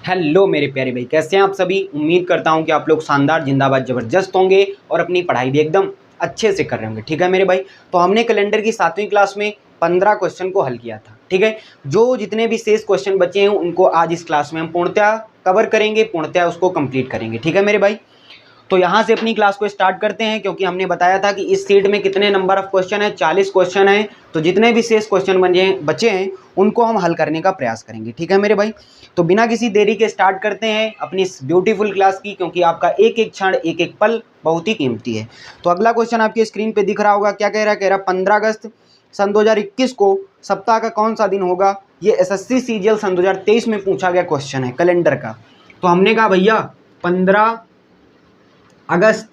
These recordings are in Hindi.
हेलो मेरे प्यारे भाई, कैसे हैं आप सभी। उम्मीद करता हूं कि आप लोग शानदार, जिंदाबाद, ज़बरदस्त होंगे और अपनी पढ़ाई भी एकदम अच्छे से कर रहे होंगे। ठीक है मेरे भाई, तो हमने कैलेंडर की 7वीं क्लास में 15 क्वेश्चन को हल किया था। ठीक है, जो जितने भी शेष क्वेश्चन बचे हैं उनको आज इस क्लास में हम पूर्णतः कवर करेंगे, पूर्णतः उसको कंप्लीट करेंगे। ठीक है मेरे भाई, तो यहाँ से अपनी क्लास को स्टार्ट करते हैं, क्योंकि हमने बताया था कि इस सीट में कितने नंबर ऑफ क्वेश्चन है, 40 क्वेश्चन है। तो जितने भी शेष क्वेश्चन बचे हैं उनको हम हल करने का प्रयास करेंगे। ठीक है मेरे भाई, तो बिना किसी देरी के स्टार्ट करते हैं अपनी इस ब्यूटीफुल क्लास की, क्योंकि आपका एक एक क्षण, एक एक पल बहुत ही कीमती है। तो अगला क्वेश्चन आपकी स्क्रीन पर दिख रहा होगा। क्या कह रहा है 15 अगस्त सन 2021 को सप्ताह का कौन सा दिन होगा। ये एसएससी सीजीएल सन 2023 में पूछा गया क्वेश्चन है कैलेंडर का। तो हमने कहा भैया 15 अगस्त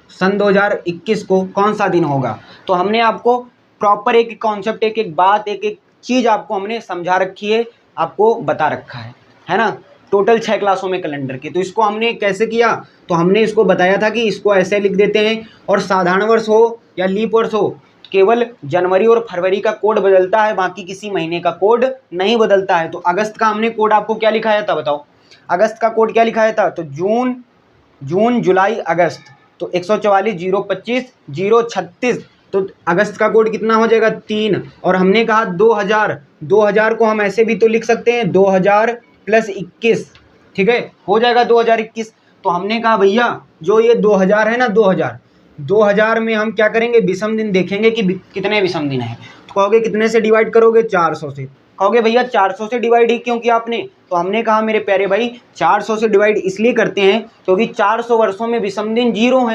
सन 2021 को कौन सा दिन होगा। तो हमने आपको प्रॉपर एक एक कॉन्सेप्ट, एक एक बात, एक एक चीज़ आपको हमने समझा रखी है, आपको बता रखा है ना। टोटल 6 क्लासों में कैलेंडर की। तो इसको हमने कैसे किया, तो हमने इसको बताया था कि इसको ऐसे लिख देते हैं, और साधारण वर्ष हो या लीप वर्ष हो, केवल जनवरी और फरवरी का कोड बदलता है, बाकी किसी महीने का कोड नहीं बदलता है। तो अगस्त का हमने कोड आपको क्या लिखाया था, बताओ अगस्त का कोड क्या लिखाया था। तो जून जुलाई अगस्त, तो 144 025 036। तो अगस्त का कोड कितना हो जाएगा 3। और हमने कहा 2000 को हम ऐसे भी तो लिख सकते हैं 2000 + 21। ठीक है, हो जाएगा 2021। तो हमने कहा भैया जो ये 2000 है ना, 2000 में हम क्या करेंगे, विषम दिन देखेंगे कि कितने विषम दिन है। तो कहोगे कितने से डिवाइड करोगे, 400 से। कहोगे भैया 400 से डिवाइड ही क्यों किया आपने। तो हमने कहा मेरे प्यारे भाई 400 से डिवाइड इसलिए करते हैं क्योंकि 400 वर्षों में विषम दिन जीरो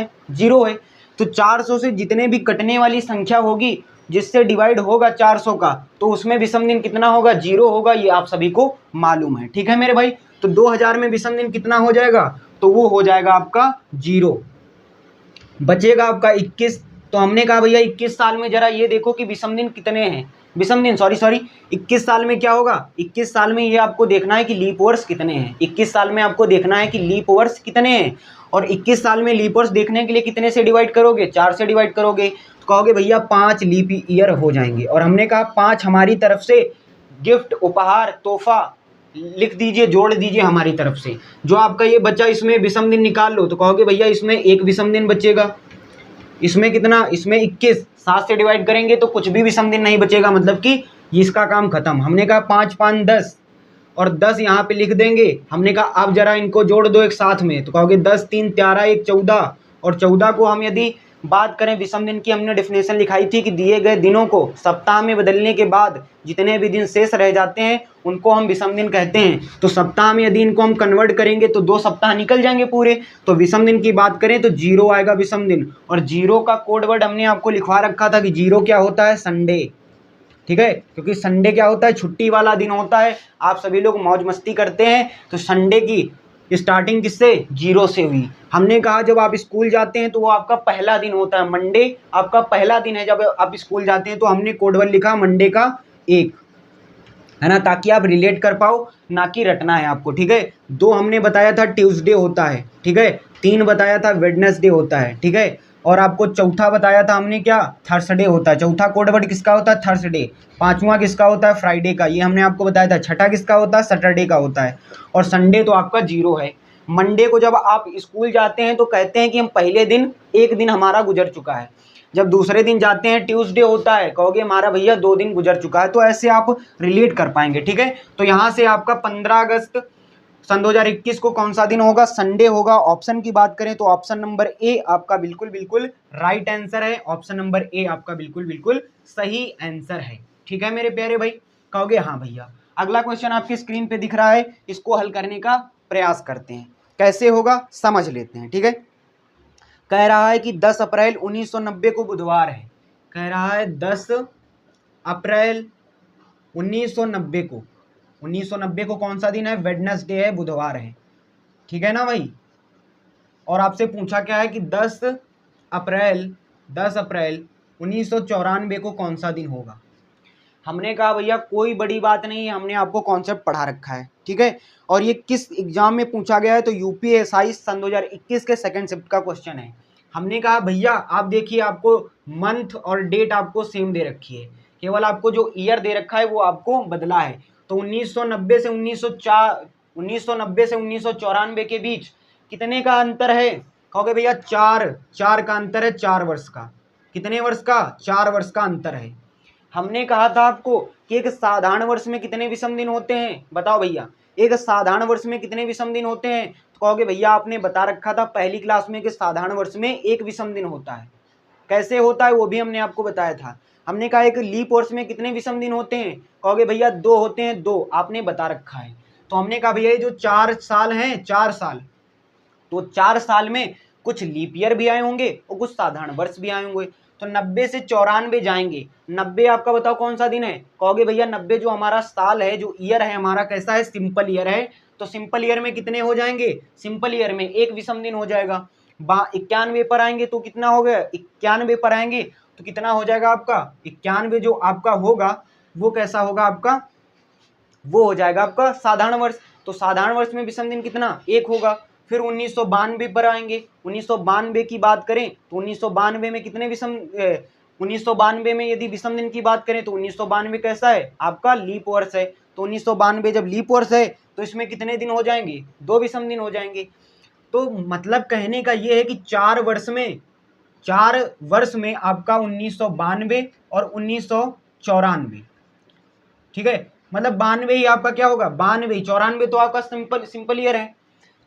है। तो 400 से जितने भी कटने वाली संख्या होगी, जिससे डिवाइड होगा 400 का, तो उसमें विषम दिन कितना होगा, 0 होगा। ये आप सभी को मालूम है। ठीक है मेरे भाई, तो 2000 में विषम दिन कितना हो जाएगा, तो वो हो जाएगा आपका 0, बचेगा आपका 21। तो हमने कहा भैया 21 साल में जरा ये देखो कि विषम दिन कितने हैं, विषम दिन सॉरी 21 साल में क्या होगा, 21 साल में ये आपको देखना है कि लीप वर्ष कितने हैं। 21 साल में आपको देखना है कि लीप वर्ष कितने हैं, और 21 साल में लीप वर्ष देखने के लिए कितने से डिवाइड करोगे, 4 से डिवाइड करोगे। तो कहोगे भैया 5 लीप ईयर हो जाएंगे, और हमने कहा 5 हमारी तरफ से गिफ्ट, उपहार, तोहफा लिख दीजिए, जोड़ दीजिए हमारी तरफ से। जो आपका ये बच्चा, इसमें विषम दिन निकाल लो। तो कहोगे भैया इसमें एक विषम दिन बचेगा, इसमें कितना, इसमें 21, 7 से डिवाइड करेंगे तो कुछ भी विषम दिन नहीं बचेगा, मतलब कि इसका काम खत्म। हमने कहा 5 5 10, और 10 यहाँ पे लिख देंगे। हमने कहा अब जरा इनको जोड़ दो एक साथ में। तो कहोगे 10 3 13 1 14, और 14 को हम यदि बात करें विषम दिन की, हमने डेफिनेशन लिखाई थी कि दिए गए दिनों को सप्ताह में बदलने के बाद जितने भी दिन शेष रह जाते हैं उनको हम विषम दिन कहते हैं। तो सप्ताह में यदि इनको हम कन्वर्ट करेंगे तो 2 सप्ताह निकल जाएंगे पूरे। तो विषम दिन की बात करें तो 0 आएगा विषम दिन, और 0 का कोड वर्ड हमने आपको लिखवा रखा था कि 0 क्या होता है, संडे। ठीक है, क्योंकि संडे क्या होता है, छुट्टी वाला दिन होता है। आप सभी लोग मौज मस्ती करते हैं, तो संडे की स्टार्टिंग किससे, 0 से हुई। हमने कहा जब आप स्कूल जाते हैं तो वो आपका पहला दिन होता है, मंडे आपका पहला दिन है जब आप स्कूल जाते हैं। तो हमने कोड वर्ड लिखा मंडे का 1, है ना, ताकि आप रिलेट कर पाओ, ना कि रटना है आपको। ठीक है, 2 हमने बताया था ट्यूसडे होता है। ठीक है, 3 बताया था वेडनेसडे होता है। ठीक है, और आपको चौथा बताया था हमने क्या, थर्सडे होता है। चौथा कोड वर्ड किसका होता है, थर्सडे। 5वां किसका होता है, फ्राइडे का, ये हमने आपको बताया था। छठा किसका होता है, सैटरडे का होता है। और संडे तो आपका 0 है। मंडे को जब आप स्कूल जाते हैं तो कहते हैं कि हम पहले दिन, एक दिन हमारा गुजर चुका है। जब दूसरे दिन जाते हैं ट्यूसडे होता है, कहोगे हमारा भैया 2 दिन गुजर चुका है। तो ऐसे आप रिलेट कर पाएंगे। ठीक है, तो यहाँ से आपका 15 अगस्त सन 2021 को कौन सा दिन होगा, संडे होगा। ऑप्शन की बात करें तो ऑप्शन नंबर ए आपका बिल्कुल राइट आंसर है। ऑप्शन नंबर ए आपका बिल्कुल सही आंसर है। ठीक है मेरे प्यारे भाई, कहोगे हाँ भैया। अगला क्वेश्चन आपकी स्क्रीन पे दिख रहा है, इसको हल करने का प्रयास करते हैं, कैसे होगा समझ लेते हैं। ठीक है, कह रहा है कि 10 अप्रैल 1990 को बुधवार है। कह रहा है 10 अप्रैल 1990 को कौन सा दिन है, वेडनेसडे है, बुधवार है। ठीक है ना भाई, और आपसे पूछा क्या है कि 10 अप्रैल 1994 को कौन सा दिन होगा। हमने कहा भैया कोई बड़ी बात नहीं है, हमने आपको कॉन्सेप्ट पढ़ा रखा है। ठीक है, और ये किस एग्जाम में पूछा गया है, तो यूपीएसआई सन 2021 के सेकंड शिफ्ट का क्वेश्चन है। हमने कहा भैया आप देखिए, आपको मंथ और डेट आपको सेम दे रखी है, केवल आपको जो ईयर दे रखा है वो आपको बदला है। तो 1990 से 1990 से 1994 के बीच कितने का अंतर है? कहोगे भैया 4 का अंतर है, 4 वर्ष का। कितने वर्ष का? 4 वर्ष का अंतर है। हमने कहा था आपको कि एक साधारण वर्ष में कितने विषम दिन होते हैं, बताओ भैया, एक साधारण वर्ष में कितने विषम दिन होते हैं? तो कहोगे भैया आपने बता रखा था पहली क्लास में कि साधारण वर्ष में एक विषम दिन होता है। कैसे होता है वो भी हमने आपको बताया था। हमने कहा एक लीप वर्ष में कितने विषम दिन होते हैं? कहोगे भैया 2 होते हैं, 2 आपने बता रखा है। तो हमने कहा भैया ये जो 4 साल हैं, 4 साल, तो 4 साल में कुछ लीप ईयर भी आए होंगे और कुछ साधारण वर्ष भी आए होंगे। तो 90 से 94 जाएंगे। 90 आपका बताओ कौन सा दिन है? कहोगे भैया 90 जो हमारा साल है, जो ईयर है हमारा, कैसा है? सिंपल ईयर है। तो सिंपल ईयर में कितने हो जाएंगे? सिंपल ईयर में एक विषम दिन हो जाएगा। 91 पर आएंगे तो कितना हो गया? 91 पर आएंगे तो कितना हो जाएगा आपका? 91 जो आपका होगा वो कैसा होगा आपका? वो हो जाएगा आपका साधारण वर्ष। तो साधारण वर्ष में विषम दिन कितना? 1 होगा। फिर 1992 पर आएंगे। 1992 की बात करें तो 1992 में कितने विषम 1992 में यदि विषम दिन की बात करें तो 1992 कैसा है? आपका लीप वर्ष है। तो 1992 जब लीप वर्ष है तो इसमें कितने दिन हो जाएंगे? 2 विषम दिन हो जाएंगे। तो मतलब कहने का ये है कि 4 वर्ष में आपका 1992 और 1994, ठीक है, मतलब 92 ही आपका क्या होगा? 92, 94 तो आपका सिंपल ईयर है,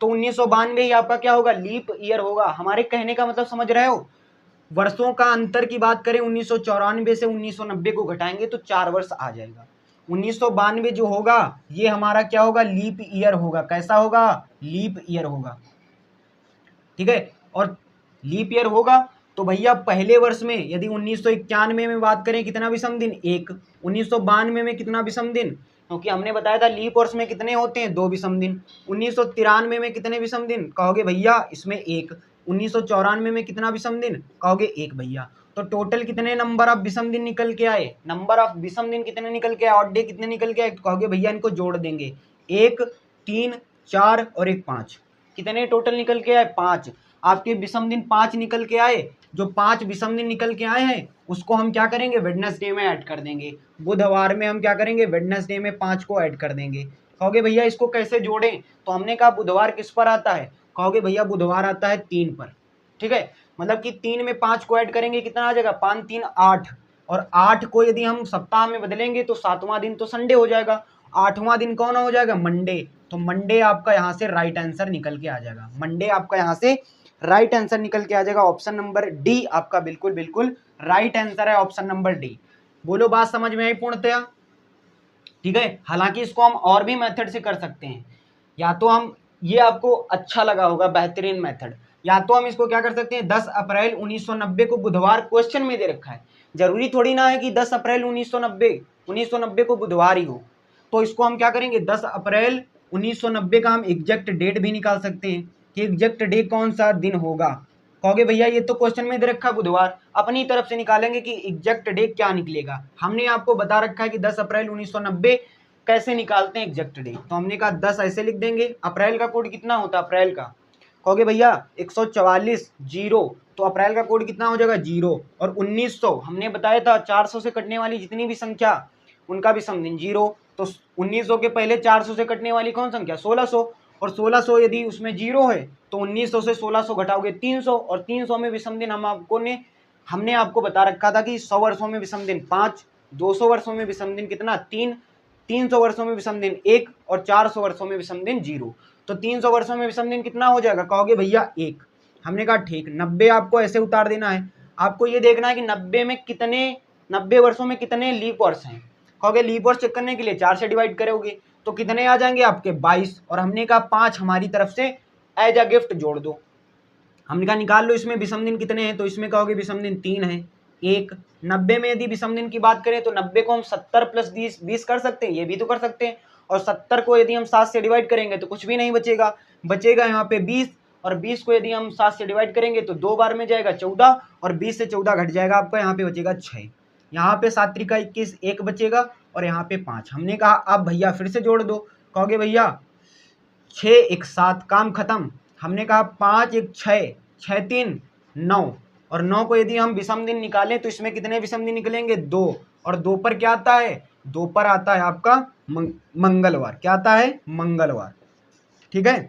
तो 1992 ही आपका क्या होगा? लीप ईयर होगा। हमारे कहने का मतलब समझ रहे हो? वर्षों का अंतर की बात करें 1994 से 1990 को घटाएंगे तो 4 वर्ष आ जाएगा। 1992 जो होगा ये हमारा क्या होगा? लीप ईयर होगा। कैसा होगा? लीप ईयर होगा, ठीक है। और लीप ईयर होगा तो भैया पहले वर्ष में यदि 1991 में बात करें कितना विषम दिन? 1। 1992 में कितना विषम दिन? क्योंकि हमने बताया था लीप वर्ष में कितने होते हैं? 2 विषम दिन। 1993 में कितने विषम दिन? कहोगे भैया इसमें 1। 1994 में कितना विषम दिन? कहोगे 1 भैया। तो टोटल कितने नंबर ऑफ विषम दिन निकल के आए? नंबर ऑफ विषम दिन कितने निकल के आए? ऑड डे कितने निकल के आए? कहोगे भैया इनको जोड़ देंगे, 1, 3, 4 और 1, 5। कितने टोटल निकल के आए? 5। आपके विषम दिन 5 निकल के आए। जो 5 विषम दिन निकल के आए हैं उसको हम क्या करेंगे? वेडनेसडे में ऐड कर देंगे। बुधवार में हम क्या करेंगे? वेडनेसडे में 5 को ऐड कर देंगे। कहोगे भैया इसको कैसे जोड़ें? तो हमने कहा बुधवार किस पर आता है? कहोगे भैया बुधवार आता है 3 पर, ठीक है। मतलब कि 3 में 5 को ऐड करेंगे, कितना आ जाएगा? 5 3 8, और 8 को यदि हम सप्ताह में बदलेंगे तो 7वां दिन तो संडे हो जाएगा। 8वां दिन कौन हो जाएगा? मंडे। तो मंडे आपका यहाँ से राइट आंसर निकल के आ जाएगा। मंडे आपका यहाँ से राइट आंसर निकल के आ जाएगा। ऑप्शन नंबर डी आपका बिल्कुल बिल्कुल राइट आंसर है, ऑप्शन नंबर डी। बोलो बात समझ में आई पूर्णतया? ठीक है। हालांकि इसको हम और भी मेथड से कर सकते हैं, या तो हम, ये आपको अच्छा लगा होगा बेहतरीन मेथड, या तो हम इसको क्या कर सकते हैं? 10 अप्रैल 1990 को बुधवार क्वेश्चन में दे रखा है, जरूरी थोड़ी ना है कि 10 अप्रैल 1990 को बुधवार ही हो। तो इसको हम क्या करेंगे? 10 अप्रैल 1990 का हम एग्जैक्ट डेट भी निकाल सकते हैं कि एग्जैक्ट डे कौन सा दिन होगा। कहोगे भैया ये तो क्वेश्चन में दे रखा है बुधवार, अपनी तरफ से निकालेंगे कि एग्जैक्ट डे क्या निकलेगा। हमने आपको बता रखा है कि 10 अप्रैल 1990 कैसे निकालते हैं एग्जैक्ट डे, तो हमने कहा 10 ऐसे लिख देंगे। अप्रैल का कोड कितना होता है अप्रैल का? कहोगे भैया 144 0, तो अप्रैल का कोड कितना हो जाएगा? 0। और 1900 हमने बताया था 400 से कटने वाली जितनी भी संख्या उनका भी समथिंग 0। तो 1900 के पहले 400 से कटने वाली कौन संख्या? 1600। और 1600 यदि उसमें 0 है तो 1900 से 1600 घटाओगे 300, और 300 में विषम दिन हमने आपको बता रखा था कि 100 वर्षों में विषम दिन 5, 200 वर्षों में विषम दिन कितना? 3, 300 वर्षों में विषम दिन 1, और 400 वर्षों में विषम दिन 0। तो 300 वर्षों में विषम दिन कितना हो जाएगा? कहोगे भैया 1। हमने कहा ठीक। 90 आपको ऐसे उतार देना है। आपको ये देखना है कि 90 वर्षों में कितने लीप वर्ष हैं। कहोगे लीप वर्ष चेक करने के लिए 4 से डिवाइड करोगे तो कितने आ जाएंगे आपके? 22। और हमने कहा 5 हमारी तरफ से एज अ गिफ्ट जोड़ दो। हमने कहा निकाल लो इसमें विषम दिन कितने हैं, तो इसमें कहोगे विषम दिन 3 है। 1 90 में यदि विषम दिन की बात करें तो 90 को हम 70 प्लस 20 कर सकते हैं, ये भी तो कर सकते हैं। और 70 को यदि हम 7 से डिवाइड करेंगे तो कुछ भी नहीं बचेगा, बचेगा यहाँ पे 20। और 20 को यदि हम 7 से डिवाइड करेंगे तो 2 बार में जाएगा 14, और 20 से 14 घट जाएगा आपका, यहाँ पे बचेगा 6। यहाँ पे 7 त्रिका 21, 1 बचेगा, और यहाँ पे 5। हमने कहा अब भैया फिर से जोड़ दो। कहोगे भैया 6 1 7, काम खत्म। हमने कहा 5 1 6, 6 3 9, और 9 को यदि हम विषम दिन निकालें तो इसमें कितने विषम दिन निकलेंगे? 2। और 2 पर क्या आता है? 2 पर आता है आपका मंगलवार। क्या आता है? मंगलवार। ठीक है।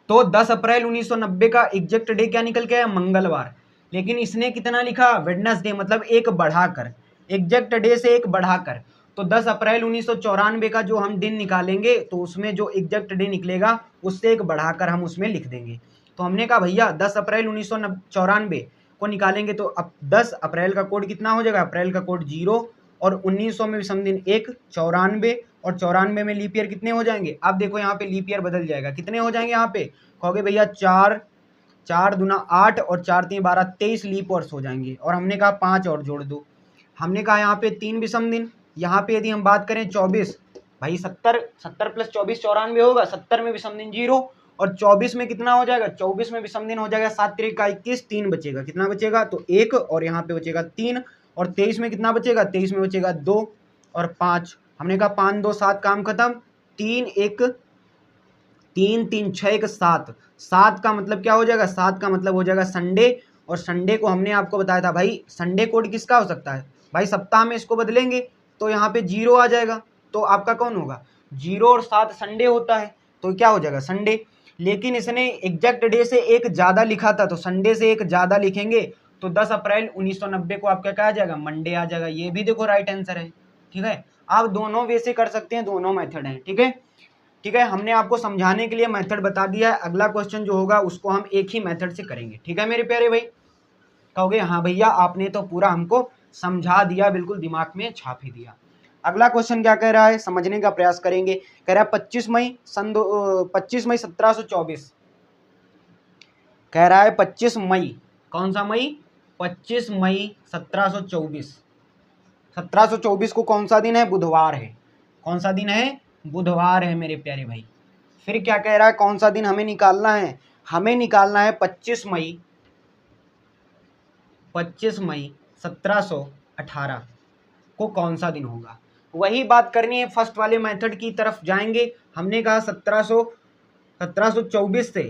तो 10 अप्रैल 1990 का एग्जैक्ट डे क्या निकल के आया, मंगलवार। लेकिन इसने कितना लिखा, वेडनेसडे, मतलब एक बढ़ाकर, एग्जैक्ट डे से एक बढ़ाकर। तो 10 अप्रैल 1994 का जो हम दिन निकालेंगे तो उसमें जो एग्जैक्ट डे निकलेगा उससे एक बढ़ाकर हम उसमें लिख देंगे। तो हमने कहा भैया 10 अप्रैल 1994 को निकालेंगे तो अब 10 अप्रैल का कोड कितना हो जाएगा, अप्रैल का कोड 0 और 1900 में विषम दिन 1, 94 और 94 में लीप ईयर कितने हो जाएंगे। अब देखो यहाँ पे लीप ईयर बदल जाएगा, कितने हो जाएंगे यहाँ पे, कहोगे भैया 4 दूना 8 और 4 3 12 23 लीप वर्ष हो जाएंगे। और हमने कहा 5 और जोड़ दो। हमने कहा यहाँ पे 3 विषम दिन, यहाँ पे यदि हम बात करें 24, भाई 70 प्लस 24 94 होगा, 70 में विषम दिन 0 और 24 में कितना हो जाएगा, 24 में विषम दिन हो जाएगा 7 3 का 21, 3 बचेगा, कितना बचेगा, तो 1 और यहाँ पे बचेगा 3 और 23 में कितना बचेगा, 23 में बचेगा 2 और 5। हमने कहा 5 2 7 काम खत्म, 3 1 3 3 6 1 7, 7 का मतलब क्या हो जाएगा, 7 का मतलब हो जाएगा संडे। और संडे को हमने आपको बताया था भाई संडे कोड किसका हो सकता है, भाई सप्ताह में इसको बदलेंगे तो यहाँ पे 0 आ जाएगा, तो आपका कौन होगा, 0 और 7 संडे होता है तो क्या हो जाएगा संडे। लेकिन इसने एग्जैक्ट डे से एक ज़्यादा लिखा था तो संडे से एक ज़्यादा लिखेंगे तो 10 अप्रैल 1990 को आपका क्या आ जाएगा, मंडे आ जाएगा। ये भी देखो राइट आंसर है, ठीक है। आप दोनों वे से कर सकते हैं, दोनों मेथड हैं, ठीक है। ठीक है, हमने आपको समझाने के लिए मेथड बता दिया है। अगला क्वेश्चन जो होगा उसको हम एक ही मेथड से करेंगे, ठीक है मेरे प्यारे भाई। कहोगे हाँ भैया आपने तो पूरा हमको समझा दिया, बिल्कुल दिमाग में छाप ही दिया। अगला क्वेश्चन क्या कह रहा है, समझने का प्रयास करेंगे। कह रहा है 25 मई 1724, कह रहा है 25 मई, कौन सा मई, 25 मई 1724। 1724 को कौन सा दिन है, बुधवार है। कौन सा दिन है, बुधवार है मेरे प्यारे भाई। फिर क्या कह रहा है, कौन सा दिन हमें निकालना है, हमें निकालना है 25 मई 1718 को कौन सा दिन होगा। वही बात करनी है, फर्स्ट वाले मेथड की तरफ जाएंगे। हमने कहा 1724 से,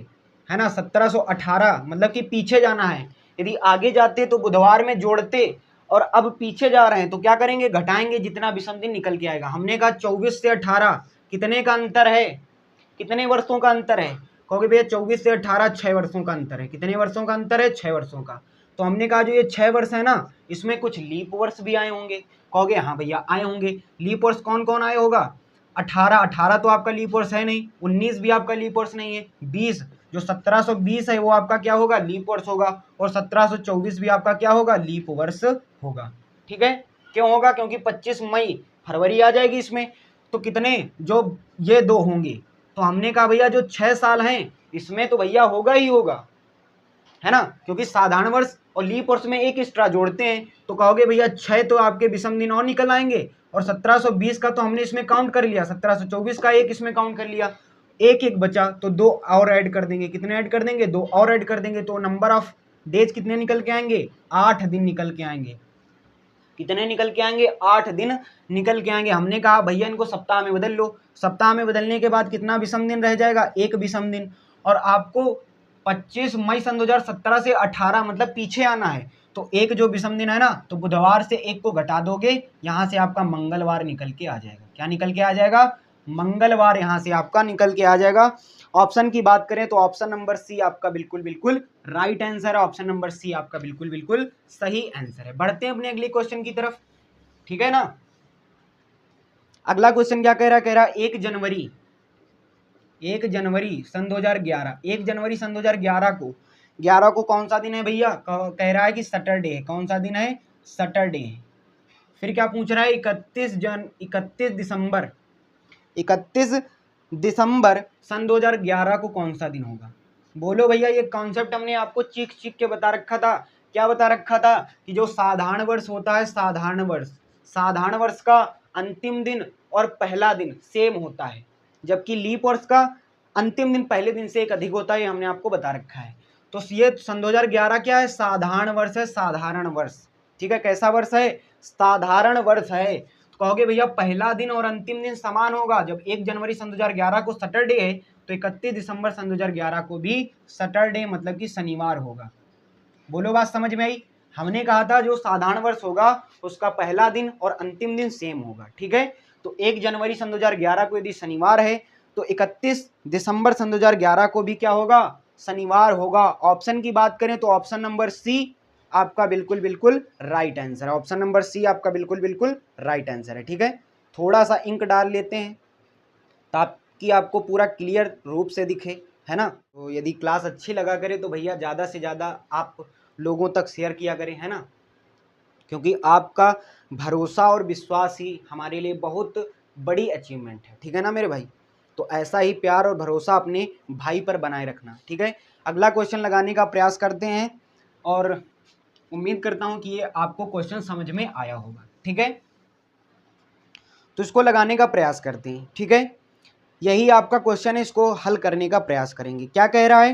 है ना, 1718 मतलब कि पीछे जाना है। यदि आगे जाते तो बुधवार में जोड़ते और अब पीछे जा रहे हैं तो क्या करेंगे, घटाएंगे, जितना विषम दिन निकल के आएगा। हमने कहा 24 से 18 कितने का अंतर है, कितने वर्षों का अंतर है, कहोगे भैया 24 से 18 6 वर्षों का अंतर है। कितने वर्षों का अंतर है, 6 वर्षों का। तो हमने कहा जो ये 6 वर्ष है ना, इसमें कुछ लीप वर्ष भी आए होंगे। कहोगे हाँ भैया आए होंगे। लीप वर्ष कौन कौन आए होगा, 18 तो आपका लीप वर्ष है नहीं, 19 भी आपका लीप वर्ष नहीं है, 20 जो 1720 है वो आपका क्या होगा, लीप वर्ष होगा, और 1724 भी आपका क्या होगा, लीप वर्ष होगा। ठीक है, क्यों होगा, क्योंकि 25 मई फरवरी आ जाएगी इसमें, तो कितने, जो ये दो होंगे। तो हमने कहा भैया जो 6 साल हैं इसमें तो भैया होगा ही होगा, है ना, क्योंकि साधारण वर्ष और लीप वर्ष में एक एक्स्ट्रा जोड़ते हैं तो कहोगे भैया 6 तो आपके विषम दिन और निकल आएंगे, और 1720 का तो हमने इसमें काउंट कर लिया, 1724 का एक इसमें काउंट कर लिया, एक एक बचा तो 2 और ऐड कर देंगे। कितने ऐड कर देंगे, 2 और ऐड कर देंगे, तो नंबर ऑफ डेज कितने निकल के आएंगे, 8 दिन निकल के आएंगे। कितने निकल के आएंगे, 8 दिन निकल के आएंगे। हमने कहा भैया इनको सप्ताह में बदल लो, सप्ताह में बदलने के बाद कितना विषम दिन रह जाएगा, एक विषम दिन। और आपको 25 मई सन 2017 से 18 मतलब पीछे आना है, तो एक जो विषम दिन है ना, तो बुधवार से एक को घटा दोगे, यहाँ से आपका मंगलवार निकल के आ जाएगा। क्या निकल के आ जाएगा, मंगलवार यहाँ से आपका निकल के आ जाएगा। ऑप्शन की बात करें तो ऑप्शन नंबर सी आपका बिल्कुल बिल्कुल राइट आंसर है, ऑप्शन नंबर सी आपका बिल्कुल बिल्कुल सही आंसर है। बढ़ते हैं अपने अगले क्वेश्चन की तरफ, ठीक है ना। अगला क्वेश्चन क्या कह रहा है, कह रहा है 1 जनवरी सन 2011, 1 जनवरी सन 2011 को, 11 को कौन सा दिन है भैया, कह रहा है कि सैटरडे है। कौन सा दिन है, सैटरडे है। फिर क्या पूछ रहा है, 31 दिसंबर सन 2011 को कौन सा दिन होगा। बोलो भैया, ये कॉन्सेप्ट हमने आपको चीख के बता रखा था। क्या बता रखा था कि जो साधारण वर्ष होता है, साधारण वर्ष का अंतिम दिन और पहला दिन सेम होता है, जबकि लीप वर्ष का अंतिम दिन पहले दिन से एक अधिक होता है, ये हमने आपको बता रखा है। तो ये सन 2011 क्या है, साधारण वर्ष है, साधारण वर्ष, ठीक है। कैसा वर्ष है, साधारण वर्ष है। तो कहोगे भैया पहला दिन और अंतिम दिन समान होगा, जब 1 जनवरी सन 2011 को सैटरडे है तो 31 दिसंबर सन 2011 को भी सैटरडे मतलब कि शनिवार होगा। बोलो बात समझ में आई। हमने कहा था जो साधारण वर्ष होगा उसका पहला दिन और अंतिम दिन सेम होगा, ठीक है। तो 1 जनवरी सन 2011 को यदि शनिवार है तो 31 दिसंबर सन 2011 को भी क्या होगा, शनिवार होगा। ऑप्शन की बात करें तो ऑप्शन नंबर सी आपका बिल्कुल बिल्कुल राइट आंसर है। ऑप्शन नंबर सी आपका बिल्कुल बिल्कुल राइट आंसर है। ठीक है, थोड़ा सा इंक डाल लेते हैं ताकि आपको पूरा क्लियर रूप से दिखे, है ना। तो यदि क्लास अच्छी लगा करे तो भैया ज़्यादा से ज़्यादा आप लोगों तक शेयर किया करें, है ना, क्योंकि आपका भरोसा और विश्वास ही हमारे लिए बहुत बड़ी अचीवमेंट है। ठीक है ना मेरे भाई, तो ऐसा ही प्यार और भरोसा अपने भाई पर बनाए रखना। ठीक है, अगला क्वेश्चन लगाने का प्रयास करते हैं और उम्मीद करता हूं कि ये आपको क्वेश्चन समझ में आया होगा। ठीक है, तो इसको लगाने का प्रयास करते हैं। ठीक है, यही आपका क्वेश्चन है, इसको हल करने का प्रयास करेंगे। क्या कह रहा है,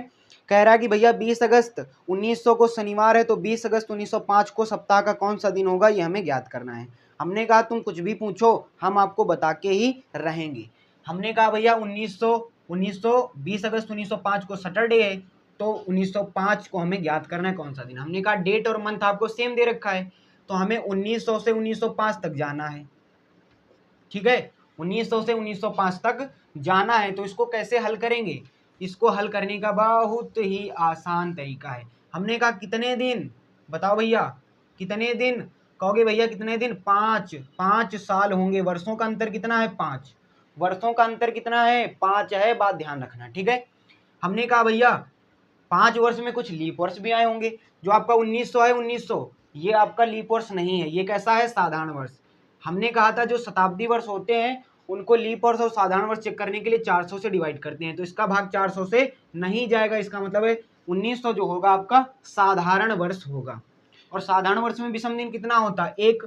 कह रहा है कि भैया 20 अगस्त 1900 को शनिवार है, तो 20 अगस्त 1905 को सप्ताह का कौन सा दिन होगा, ये हमें ज्ञात करना है। हमने कहा तुम कुछ भी पूछो हम आपको बता के ही रहेंगे। हमने कहा भैया 20 अगस्त 1905 को सैटरडे है, तो 1905 को हमें ज्ञात करना है कौन सा दिन। हमने कहा डेट और मंथ आपको सेम दे रखा है, तो हमें 1900 से 1905 तक जाना है। ठीक है, 1900 से 1905 तक जाना है, तो इसको कैसे हल करेंगे, इसको हल करने का बहुत ही आसान तरीका है। हमने कहा कितने दिन, बताओ भैया कितने दिन, कहोगे भैया कितने दिन, 5 साल होंगे। वर्षों का अंतर कितना है, 5, वर्षों का अंतर कितना है, 5 है, बात ध्यान रखना। ठीक है, हमने कहा भैया 5 वर्ष में कुछ लीप वर्ष भी आए होंगे। जो आपका 1900 है, 1900 ये आपका लीप वर्ष नहीं है, ये कैसा है, साधारण वर्ष। हमने कहा था जो शताब्दी वर्ष होते हैं उनको लीप वर्ष और साधारण वर्ष चेक करने के लिए 400 से डिवाइड करते हैं, तो इसका भाग 400 से नहीं जाएगा। इसका मतलब है 1900 जो होगा आपका साधारण वर्ष होगा। और साधारण वर्ष में विषम दिन कितना होता है, 1।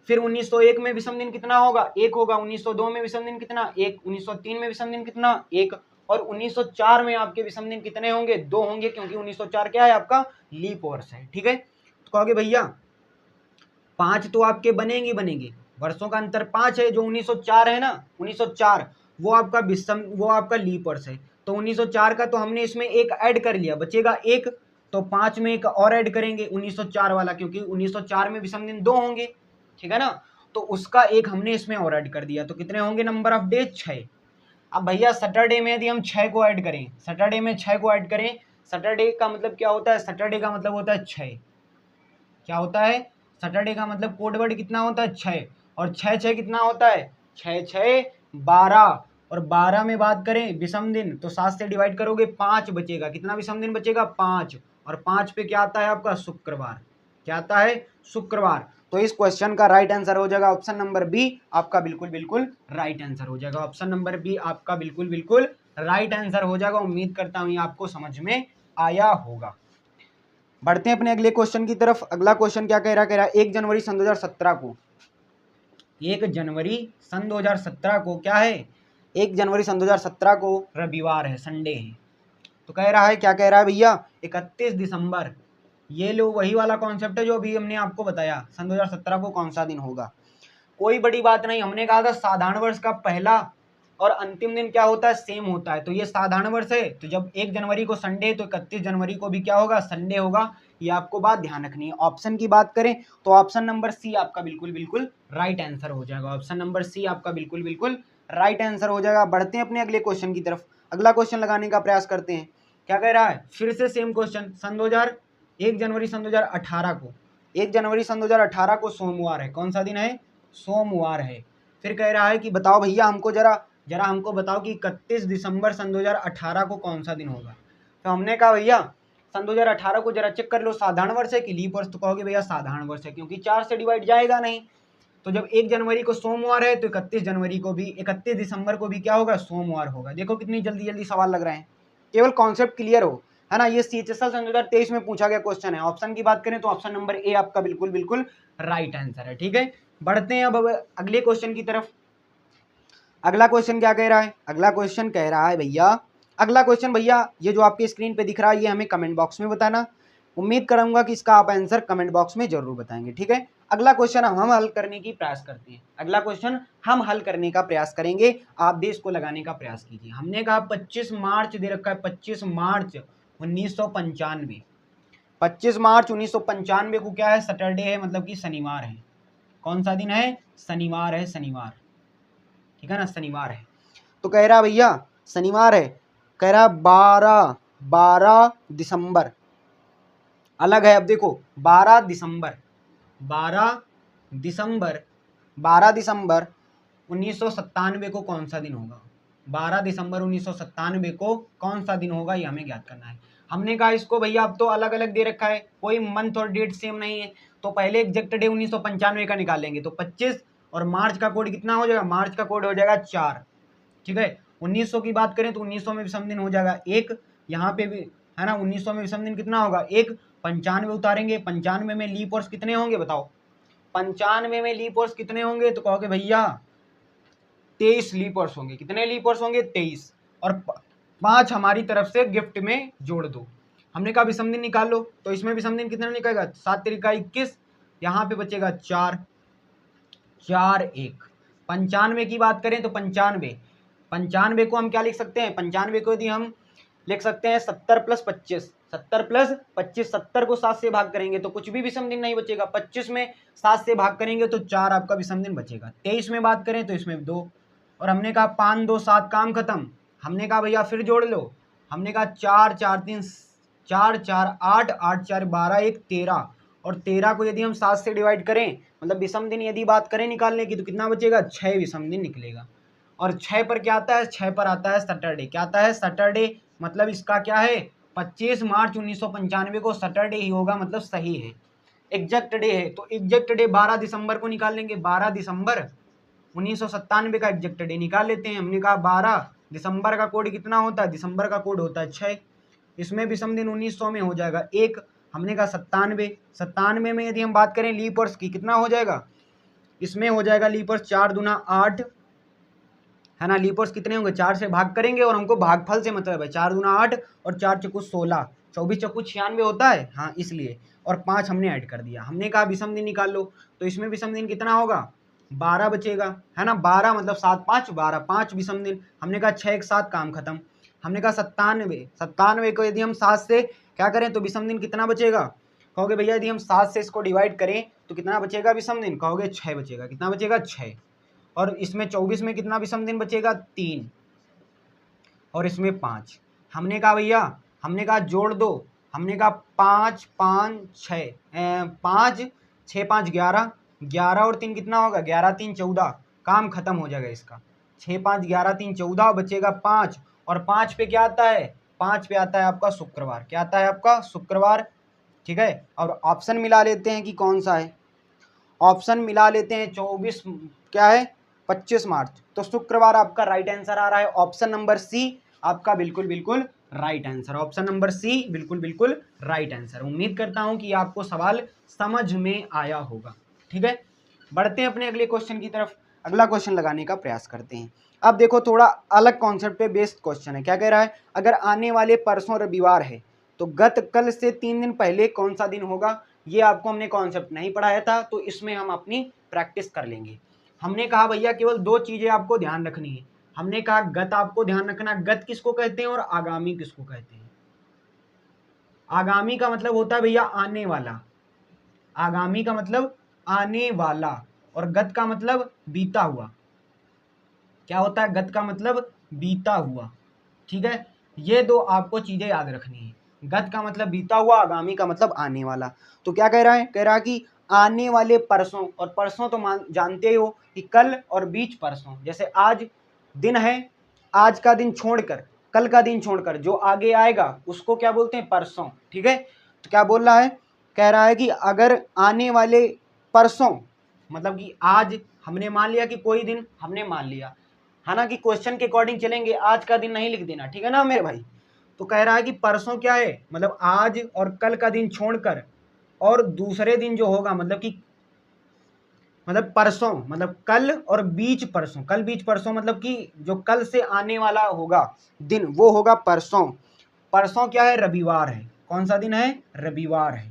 फिर 1901 में विषम दिन कितना होगा, 1 होगा। 1902 में विषम दिन कितना, 1। 1903 में विषम दिन कितना, 1। और 1904 में आपके विषम दिन कितने होंगे, 2 होंगे, क्योंकि 1904 क्या है, आपका लीप वर्ष है। ठीक है, तो कहोगे भैया 5 तो आपके बनेंगे बनेंगे, वर्षों का अंतर 5 है। जो 1904 है ना, 1904 वो आपका विषम, वो आपका लीप वर्ष है, तो 1904 का तो हमने इसमें एक ऐड कर लिया, बचेगा 1। तो 5 में एक और ऐड करेंगे 1904 वाला, क्योंकि 1904 में विषम दिन 2 होंगे। ठीक है ना, तो उसका एक हमने इसमें और ऐड कर दिया, तो कितने होंगे नंबर ऑफ डेज, 6। अब भैया सैटरडे में यदि हम 6 को ऐड करें, सैटरडे में 6 को ऐड करें, सैटरडे का मतलब क्या होता है, सैटरडे का मतलब होता है 6। क्या होता है, सैटरडे का मतलब कोड वर्ड कितना होता है, 6। और 6 कितना होता है, 6 12। और 12 में बात करें विषम दिन, तो 7 से डिवाइड करोगे 5 बचेगा। कितना विषम दिन बचेगा, 5। और 5 पे क्या आता है आपका, शुक्रवार। क्या आता है, शुक्रवार। तो इस क्वेश्चन का राइट आंसर हो जाएगा ऑप्शन नंबर बी, आपका बिल्कुल बिल्कुल राइट आंसर हो जाएगा। ऑप्शन नंबर बी आपका बिल्कुल बिल्कुल राइट आंसर हो जाएगा। उम्मीद करता हूं ये आपको समझ में आया होगा। बढ़ते हैं अपने अगले क्वेश्चन की तरफ। अगला क्वेश्चन क्या कह रहा है, 1 जनवरी सन 2017 को, 1 जनवरी सन 2017 को क्या है, 1 जनवरी सन 2017 को रविवार है, संडे है। तो कह रहा है, क्या कह रहा है भैया, 31 दिसंबर, ये लो वही वाला कॉन्सेप्ट है जो अभी हमने आपको बताया, सन 2017 को कौन सा दिन होगा। कोई बड़ी बात नहीं, हमने कहा था साधारण वर्ष का पहला और अंतिम दिन क्या होता है, सेम होता है। तो ये साधारण वर्ष है, तो जब 1 जनवरी को संडे, तो 31 जनवरी को भी क्या होगा, संडे होगा। ये आपको बात ध्यान रखनी है। ऑप्शन की बात करें तो ऑप्शन नंबर सी आपका बिल्कुल बिल्कुल राइट आंसर हो जाएगा। ऑप्शन नंबर सी आपका बिल्कुल बिल्कुल राइट आंसर हो जाएगा। बढ़ते हैं अपने अगले क्वेश्चन की तरफ। अगला क्वेश्चन लगाने का प्रयास करते हैं। क्या कह रहा है, फिर से सेम क्वेश्चन, सन 1 जनवरी सन 2018 को, 1 जनवरी सन 2018 को सोमवार है। कौन सा दिन है, सोमवार है। फिर कह रहा है कि बताओ भैया हमको जरा हमको बताओ कि 31 दिसंबर सन 2018 को कौन सा दिन होगा। तो हमने कहा भैया सन 2018 को जरा चेक कर लो, साधारण वर्ष है कि लीप वर्ष। तो कहोगे भैया साधारण वर्ष है, क्योंकि 4 से डिवाइड जाएगा नहीं। तो जब 1 जनवरी को सोमवार है, तो 31 जनवरी को भी, 31 दिसंबर को भी क्या होगा, सोमवार होगा। देखो कितनी जल्दी जल्दी सवाल लग रहे हैं, केवल कॉन्सेप्ट क्लियर हो, है ना। ये CHSL सन 2023 में पूछा गया क्वेश्चन है। ऑप्शन की बात करें तो ऑप्शन नंबर ए आपका बिल्कुल बिल्कुल राइट आंसर है। ठीक है, बढ़ते हैं अब अगले क्वेश्चन की तरफ। अगला क्वेश्चन क्या कह रहा है, अगला क्वेश्चन कह रहा है भैया, अगला क्वेश्चन भैया ये जो आपके स्क्रीन पे दिख रहा है, ये हमें कमेंट बॉक्स में बताना। उम्मीद करूंगा कि इसका आप आंसर कमेंट बॉक्स में जरूर बताएंगे। ठीक है, अगला क्वेश्चन हम हल करने की प्रयास करते हैं। अगला क्वेश्चन हम हल करने का प्रयास करेंगे, आप भी इसको लगाने का प्रयास कीजिए। हमने कहा 25 मार्च दे रखा है, 25 मार्च 1995। 25 मार्च 1995 को क्या है, सैटरडे है, मतलब कि शनिवार है। कौन सा दिन है, शनिवार है, शनिवार। ठीक है ना, शनिवार है। तो कह रहा भैया शनिवार है, कह रहा 12 दिसंबर अलग है। अब देखो 12 दिसंबर 1997 को कौन सा दिन होगा? 12 दिसंबर 1997 को कौन सा दिन होगा, ये हमें ज्ञात करना है। हमने कहा इसको भैया अब तो अलग अलग दे रखा है, कोई मंथ और डेट सेम नहीं है, तो पहले एग्जैक्ट डे 1995 का निकालेंगे तो 25, और मार्च का कोड कितना हो जाएगा? मार्च का कोड हो जाएगा 4। ठीक है, 1900 की बात करें तो 1900 में विषम दिन हो जाएगा 1, यहाँ पे भी है ना 1900 में विषम दिन कितना होगा 1। 95 उतारेंगे, 95 में लीप वर्ष कितने होंगे बताओ? 95 में लीप वर्ष कितने होंगे? तो कहोगे भैया 23 लीप वर्ष होंगे। कितने लीप वर्ष होंगे? 23, और 5 हमारी तरफ से गिफ्ट में जोड़ दो। हमने कहा विषम दिन निकाल लो, तो इसमें विषम दिन कितना निकलेगा? 7 तिरिका 21, यहाँ पे बचेगा 4, 4 1। 95 की बात करें तो 95 को हम क्या लिख सकते हैं? 95 को यदि हम लिख सकते हैं 70 + 25, 70 + 25, 70 को 7 से भाग करेंगे तो कुछ भी विषम दिन नहीं बचेगा। 25 में 7 से भाग करेंगे तो 4 आपका विषम दिन बचेगा। 23 में बात करें तो इसमें 2, और हमने कहा 5 2 7 काम खत्म। हमने कहा भैया फिर जोड़ लो, हमने कहा 4 4 3 4 4 8 8 4 12 1 13, और 13 को यदि हम 7 से डिवाइड करें मतलब विषम दिन यदि बात करें निकालने की तो कितना बचेगा? 6 विषम दिन निकलेगा। और 6 पर क्या आता है? 6 पर आता है सैटरडे। क्या आता है? सैटरडे। मतलब इसका क्या है? 25 मार्च 1995 को सैटरडे ही होगा, मतलब सही है, एग्जैक्ट डे है। तो एग्जैक्ट डे 12 दिसंबर को निकाल लेंगे। 12 दिसंबर 1997 का एग्जैक्ट डे निकाल लेते हैं। हमने कहा 12 दिसंबर का कोड कितना होता है? दिसंबर का कोड होता है 6। इसमें विषम दिन 1900 में हो जाएगा 1। हमने कहा 97 में यदि हम बात करें लीप वर्ष की कितना हो जाएगा? इसमें हो जाएगा लीप वर्ष 4 दूना 8, है ना। लीप वर्ष कितने होंगे? 4 से भाग करेंगे, और हमको भागफल से मतलब है। 4 दूना 8 और 4 चौकू 16, 24 चौकू 96 होता है, हाँ इसलिए, और 5 हमने ऐड कर दिया। हमने कहा विषम दिन निकाल लो, तो इसमें विषम दिन कितना होगा? 12 बचेगा, है ना। 12 मतलब 7 5 12, 5 विषम दिन। हमने कहा 6 1 7 काम खत्म। हमने कहा 97 को यदि हम 7 से क्या करें तो विषम दिन कितना बचेगा? कहोगे भैया यदि हम 7 से इसको डिवाइड करें तो कितना बचेगा विषम दिन? कहोगे 6 बचेगा। कितना बचेगा? 6। और इसमें 24 में कितना विषम दिन बचेगा? 3, और इसमें 5। हमने कहा भैया, हमने कहा जोड़ दो। हमने कहा 5 5 6 5 6 5 11, 11 और 3 कितना होगा? 11 3 14, काम खत्म हो जाएगा इसका। 6 5 11 3 14 बचेगा 5, और 5 पे क्या आता है? 5 पे आता है आपका शुक्रवार। क्या आता है आपका? शुक्रवार। ठीक है, और ऑप्शन मिला लेते हैं कि कौन सा है। ऑप्शन मिला लेते हैं 24 क्या है? 25 मार्च। तो शुक्रवार आपका राइट आंसर आ रहा है। ऑप्शन नंबर सी आपका बिल्कुल बिल्कुल right answer. Option number C बिल्कुल बिल्कुल राइट आंसर। उम्मीद करता हूं कि आपको सवाल समझ में आया होगा। ठीक है, बढ़ते हैं अपने अगले क्वेश्चन की तरफ। अगला क्वेश्चन लगाने का प्रयास करते हैं। अब देखो थोड़ा अलग कॉन्सेप्ट पे बेस्ड क्वेश्चन है। क्या कह रहा है? अगर आने वाले परसों रविवार है तो गत कल से 3 दिन पहले कौन सा दिन होगा? ये आपको हमने कॉन्सेप्ट नहीं पढ़ाया था, तो इसमें हम अपनी प्रैक्टिस कर लेंगे। हमने कहा भैया केवल 2 चीजें आपको ध्यान रखनी है। हमने कहा गत आपको ध्यान रखना, गत किसको कहते हैं और आगामी किसको कहते हैं। आगामी का मतलब होता है भैया आने वाला, आगामी का मतलब आने वाला, और गत का मतलब बीता हुआ। क्या होता है? गत का मतलब बीता हुआ। ठीक है, ये 2 आपको चीजें याद रखनी है। गत का मतलब बीता हुआ, आगामी का मतलब आने वाला। तो क्या कह रहा है? कह रहा है कि आने वाले परसों, और परसों तो जानते हो कि कल और बीच परसों। जैसे आज दिन है, आज का दिन छोड़कर, कल का दिन छोड़कर जो आगे आएगा उसको क्या बोलते हैं? परसों। ठीक है, तो क्या बोल रहा है? कह रहा है कि अगर आने वाले परसों मतलब कि आज हमने मान लिया कि कोई दिन हमने मान लिया, है ना, कि क्वेश्चन के अकॉर्डिंग चलेंगे, आज का दिन नहीं लिख देना। ठीक है ना मेरे भाई। तो कह रहा है कि परसों क्या है? मतलब आज और कल का दिन छोड़कर, और दूसरे दिन जो होगा मतलब कि मतलब परसों मतलब कल और बीच परसों, कल बीच परसों मतलब कि जो कल से आने वाला होगा दिन वो होगा परसों। परसों क्या है? रविवार है। कौन सा दिन है? रविवार है।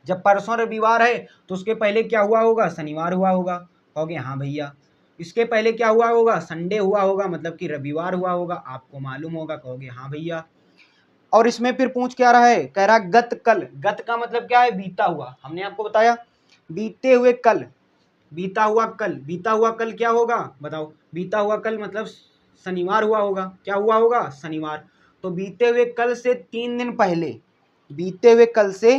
जब परसों रविवार है तो उसके पहले क्या हुआ होगा? शनिवार हुआ होगा। कहोगे हाँ भैया। इसके पहले क्या हुआ होगा? संडे हुआ होगा, मतलब कि रविवार हुआ होगा, आपको मालूम होगा। कहोगे हाँ भैया। और इसमें फिर पूछ क्या रहा है? कह रहा गत कल। गत का मतलब क्या है? बीता हुआ। हमने आपको बताया बीते हुए कल, बीता हुआ कल। बीता हुआ कल क्या होगा बताओ? बीता हुआ कल मतलब शनिवार हुआ होगा। क्या हुआ होगा? शनिवार। तो बीते हुए कल से 3 दिन पहले, बीते हुए कल से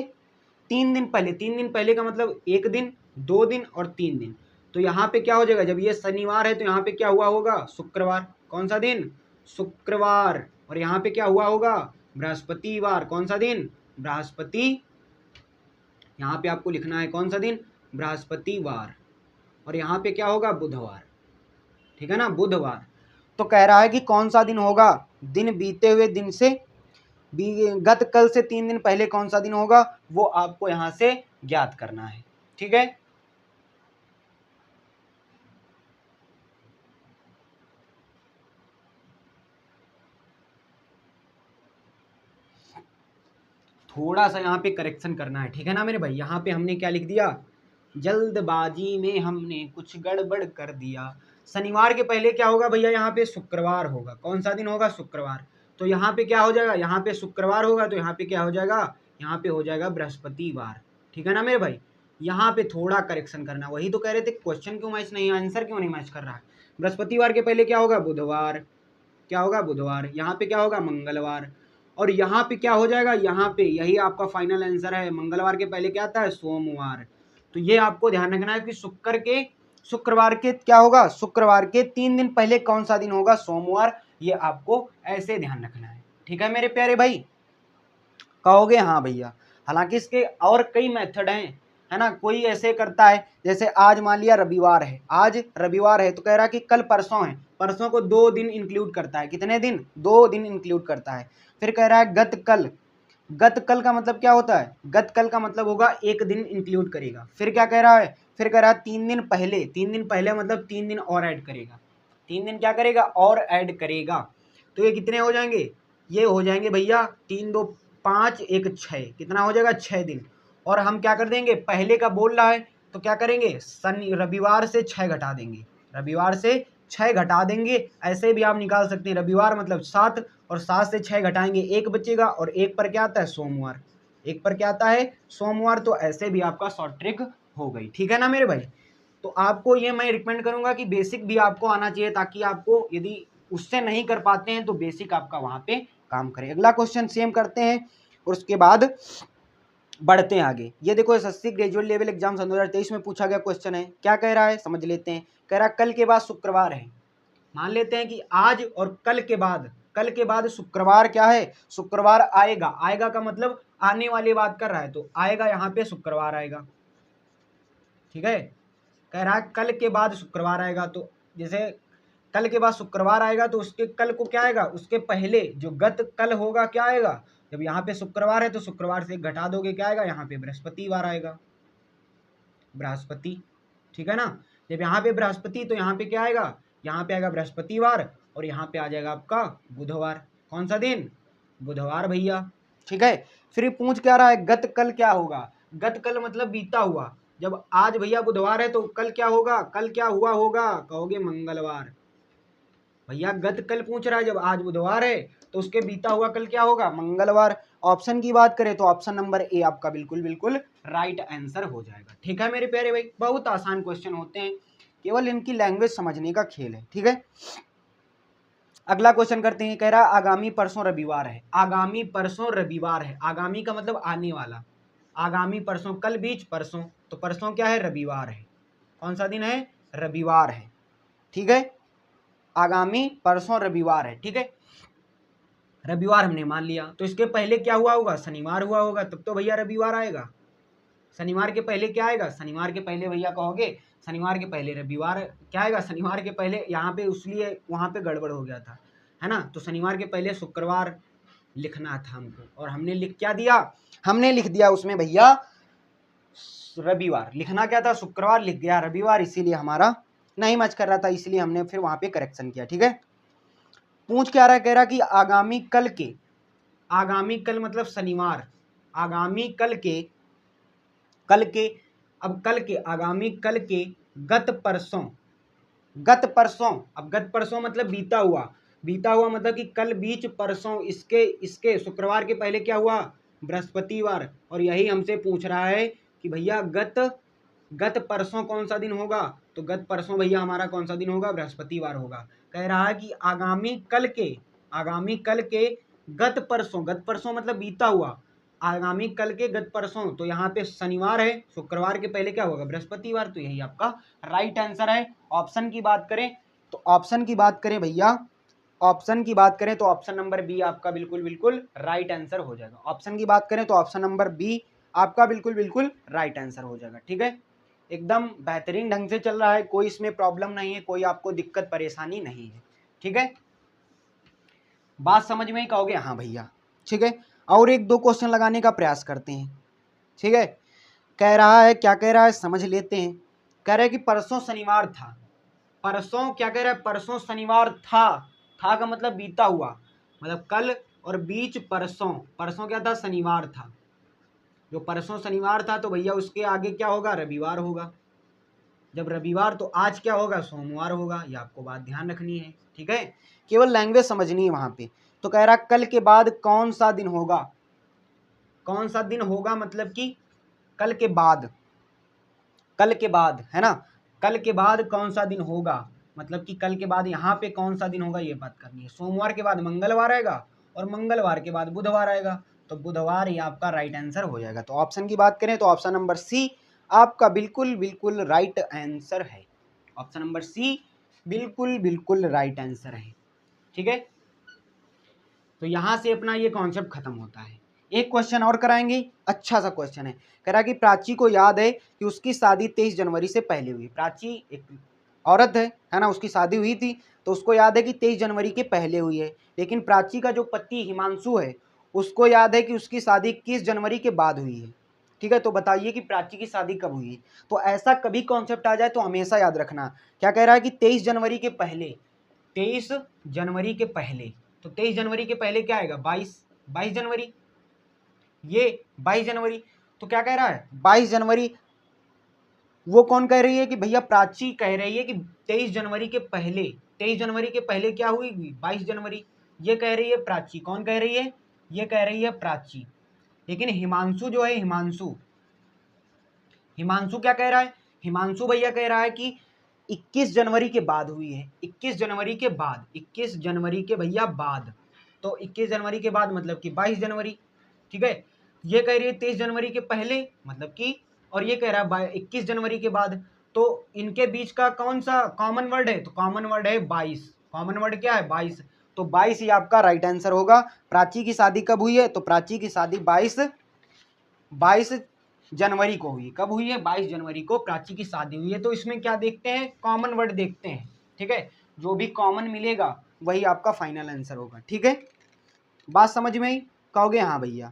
3 दिन पहले, 3 दिन पहले का मतलब 1 दिन, 2 दिन और 3 दिन। तो यहाँ पे क्या हो जाएगा, जब ये शनिवार है तो यहाँ पे क्या हुआ होगा? शुक्रवार। कौन सा दिन? शुक्रवार। और यहाँ पे क्या हुआ होगा? बृहस्पतिवार। कौन सा दिन? बृहस्पति। यहाँ पे आपको लिखना है कौन सा दिन? बृहस्पतिवार। और यहाँ पे क्या होगा? बुधवार। ठीक है ना, बुधवार। तो कह रहा है कि कौन सा दिन होगा? दिन बीते हुए दिन से गत कल से 3 दिन पहले कौन सा दिन होगा, वो आपको यहां से ज्ञात करना है। ठीक है, थोड़ा सा यहाँ पे करेक्शन करना है। ठीक है ना मेरे भाई, यहाँ पे हमने क्या लिख दिया? जल्दबाजी में हमने कुछ गड़बड़ कर दिया। शनिवार के पहले क्या होगा भैया? यहाँ पे शुक्रवार होगा। कौन सा दिन होगा? शुक्रवार। तो यहाँ पे क्या हो जाएगा? यहाँ पे शुक्रवार होगा तो यहाँ पे क्या हो जाएगा? यहाँ पे हो जाएगा बृहस्पतिवार। ठीक है ना मेरे भाई, यहाँ पे थोड़ा करेक्शन करना। वही तो कह रहे थे क्वेश्चन क्यों मैच नहीं, आंसर क्यों नहीं मैच कर रहा है। बृहस्पतिवार के पहले क्या होगा? बुधवार। क्या होगा? बुधवार। यहाँ पे क्या होगा? मंगलवार। और यहाँ पे क्या हो जाएगा? यहाँ पे यही आपका फाइनल आंसर है। मंगलवार के पहले क्या आता है? सोमवार। तो ये आपको ध्यान रखना है कि शुक्रवार के क्या होगा? शुक्रवार के 3 दिन पहले कौन सा दिन होगा? सोमवार। ये आपको ऐसे ध्यान रखना है। ठीक है मेरे प्यारे भाई, कहोगे हाँ भैया। हालांकि इसके और कई मेथड हैं, है ना। कोई ऐसे करता है, जैसे आज मान लिया रविवार है, आज रविवार है तो कह रहा है कि कल परसों है, परसों को 2 दिन इंक्लूड करता है। कितने दिन? 2 दिन इंक्लूड करता है। फिर कह रहा है गत कल। गत कल का मतलब क्या होता है? गत कल का मतलब होगा 1 दिन इंक्लूड करेगा। फिर क्या कह रहा है? फिर कह रहा है 3 दिन पहले। 3 दिन पहले मतलब 3 दिन और ऐड करेगा। 3 दिन क्या करेगा? और ऐड करेगा। तो ये कितने हो जाएंगे? ये हो जाएंगे भैया 3 2 5 1 6। कितना हो जाएगा? 6 दिन। और हम क्या कर देंगे? पहले का बोल रहा है तो क्या करेंगे? रविवार से 6 घटा देंगे। रविवार से 6 घटा देंगे। ऐसे भी आप निकाल सकते हैं, रविवार मतलब 7 और 7 से 6 घटाएंगे 1 बचेगा। और 1 पर क्या आता है? सोमवार। 1 पर क्या आता है? सोमवार। तो ऐसे भी आपका शॉर्ट ट्रिक हो गई। ठीक है ना मेरे भाई, तो आपको ये मैं रिकमेंड करूंगा कि बेसिक भी आपको आना चाहिए, ताकि आपको यदि उससे नहीं कर पाते हैं तो बेसिक आपका वहां पे काम करे। अगला क्वेश्चन सेम करते हैं और उसके बाद बढ़ते हैं आगे। ये देखो एसएससी ग्रेजुएट लेवल एग्जाम 2023 में पूछा गया क्वेश्चन है। क्या कह रहा है समझ लेते हैं। कह रहा है कल के बाद शुक्रवार है। मान लेते हैं कि आज और कल के बाद शुक्रवार क्या है? शुक्रवार आएगा। आएगा का मतलब आने वाली बात कर रहा है, तो आएगा यहाँ पे शुक्रवार आएगा। ठीक है, कह रहा है कल के बाद शुक्रवार आएगा। तो जैसे कल के बाद शुक्रवार आएगा तो उसके कल को क्या आएगा? उसके पहले जो गत कल होगा क्या आएगा? जब यहाँ पे शुक्रवार है तो शुक्रवार से घटा दोगे, क्या आएगा? यहाँ पे बृहस्पतिवार आएगा। बृहस्पति। ठीक है ना, जब यहाँ पे बृहस्पति तो यहाँ पे क्या आएगा? यहाँ पे आएगा बृहस्पतिवार। और यहाँ पे आ जाएगा आपका बुधवार। कौन सा दिन? बुधवार भैया। ठीक है, फिर पूछ क्या रहा है? गत कल क्या होगा? गत कल मतलब बीता हुआ। जब आज भैया बुधवार है तो कल क्या होगा? कल क्या हुआ होगा? कहोगे मंगलवार। भैया गत कल पूछ रहा है, जब आज बुधवार है तो उसके बीता हुआ कल क्या होगा? मंगलवार। ऑप्शन की बात करें तो ऑप्शन नंबर ए आपका बिल्कुल बिल्कुल राइट आंसर हो जाएगा। ठीक है मेरे प्यारे भाई, बहुत आसान क्वेश्चन होते हैं, केवल इनकी लैंग्वेज समझने का खेल है। ठीक है, अगला क्वेश्चन करते हैं। कह रहा आगामी परसों रविवार है। आगामी परसों रविवार है। आगामी का मतलब आने वाला। आगामी परसों, कल बीच परसों, तो परसों क्या है? रविवार है। कौन सा दिन है? रविवार है। ठीक है, आगामी परसों रविवार है। ठीक है, रविवार हमने मान लिया, तो इसके पहले क्या हुआ होगा? शनिवार हुआ होगा, तब तो भैया रविवार आएगा। शनिवार के पहले क्या आएगा? शनिवार के पहले भैया कहोगे, शनिवार के पहले रविवार क्या आएगा? शनिवार के पहले यहाँ पे इसलिए वहाँ पे गड़बड़ हो गया था, है ना। तो शनिवार के पहले शुक्रवार लिखना था हमको, और हमने लिख क्या दिया? हमने लिख दिया उसमें भैया रविवार। लिखना क्या था? शुक्रवार, लिख गया रविवार, इसीलिए हमारा नहीं मैच कर रहा था, इसलिए हमने फिर वहां पे करेक्शन किया। ठीक है, पूछ क्या रहा है? कह रहा कि आगामी कल के, आगामी कल मतलब शनिवार, आगामी कल के, कल के, अब कल के, आगामी कल के गत परसों, गत परसों, अब गत परसों मतलब बीता हुआ। बीता हुआ मतलब कि कल बीच परसों, इसके शुक्रवार के पहले क्या हुआ? बृहस्पतिवार। और यही हमसे पूछ रहा है कि भैया गत गत परसों कौन सा दिन होगा, तो गत परसों भैया हमारा कौन सा दिन होगा, बृहस्पतिवार होगा। कह रहा है कि आगामी कल के गत परसों मतलब बीता हुआ, आगामी कल के गत परसों, तो यहाँ पे शनिवार है, शुक्रवार के पहले क्या होगा, बृहस्पतिवार। तो यही आपका राइट आंसर है। ऑप्शन की बात करें भैया, ऑप्शन की बात करें तो ऑप्शन नंबर बी आपका बिल्कुल राइट आंसर हो जाएगा। ऑप्शन की बात करें तो ऑप्शन नंबर बी आपका बिल्कुल राइट आंसर हो जाएगा। ठीक है, एकदम बेहतरीन ढंग से चल रहा है, कोई इसमें प्रॉब्लम नहीं है, कोई आपको दिक्कत परेशानी नहीं है। ठीक है, बात समझ में ही कहोगे हाँ भैया। ठीक है, और एक दो क्वेश्चन लगाने का प्रयास करते हैं। ठीक है, कह रहा है, क्या कह रहा है समझ लेते हैं। कह रहा है कि परसों शनिवार था, परसों क्या कह रहा है, परसों शनिवार था का मतलब बीता हुआ, मतलब कल और बीच परसों क्या था, शनिवार था। जो परसों शनिवार था तो भैया उसके आगे क्या होगा, रविवार होगा। जब रविवार तो आज क्या होगा, सोमवार होगा। ये आपको बात ध्यान रखनी है। ठीक है, केवल लैंग्वेज समझनी है वहां पे। तो कह रहा कल के बाद कौन सा दिन होगा, कौन सा दिन होगा मतलब कि कल के बाद है ना, कल के बाद कौन सा दिन होगा, मतलब कि कल के बाद यहाँ पे कौन सा दिन होगा, ये बात करनी है। सोमवार के बाद मंगलवार आएगा और मंगलवार के बाद बुधवार आएगा, तो बुधवार ये आपका राइट आंसर हो जाएगा। तो ऑप्शन की बात करें तो ऑप्शन नंबर सी आपका बिल्कुल राइट आंसर है। ऑप्शन नंबर सी बिल्कुल राइट आंसर है। ठीक है, तो यहां से अपना ये कॉन्सेप्ट खत्म होता है। एक क्वेश्चन और कराएंगे, अच्छा सा क्वेश्चन है। कह रहा कि प्राची को याद है कि उसकी शादी 23 जनवरी से पहले हुई। प्राची एक औरत है ना, उसकी शादी हुई थी तो उसको याद है कि 23 जनवरी के पहले हुई है। लेकिन प्राची का जो पति हिमांशु है उसको याद है कि उसकी शादी 21 जनवरी के बाद हुई है। ठीक है, तो बताइए कि प्राची की शादी कब हुई है। तो ऐसा कभी कॉन्सेप्ट आ जाए तो हमेशा याद रखना, क्या कह रहा है कि 23 जनवरी के पहले, 23 जनवरी के पहले, तो 23 जनवरी के पहले क्या आएगा, 22 जनवरी, ये 22 जनवरी। तो क्या कह रहा है 22 जनवरी, वो कौन कह रही है कि भैया प्राची कह रही है कि 23 जनवरी के पहले, 23 जनवरी के पहले क्या हुई, 22 जनवरी। ये कह रही है प्राची, कौन कह रही है, ये कह रही है प्राची। लेकिन हिमांशु जो है, हिमांशु क्या कह रहा है, हिमांशु भैया कह रहा है कि 21 जनवरी के बाद हुई है, 21 जनवरी के बाद, 21 जनवरी के भैया बाद, तो 21 जनवरी के बाद मतलब कि 22 जनवरी। ठीक है, ये कह रही है 23 जनवरी के पहले मतलब कि, और ये कह रहा है 21 जनवरी के बाद। तो इनके बीच का कौन सा कॉमन वर्ड है, तो कॉमन वर्ड है 22। कॉमन वर्ड क्या है, 22। तो 22 ही आपका राइट आंसर होगा। प्राची की शादी कब हुई है, तो प्राची की शादी 22 जनवरी को हुई। कब हुई है, 22 जनवरी को प्राची की शादी हुई है। तो इसमें क्या देखते हैं, कॉमन वर्ड देखते हैं। ठीक है, जो भी कॉमन मिलेगा वही आपका फाइनल आंसर होगा। ठीक है, बात समझ में ही कहोगे हाँ भैया।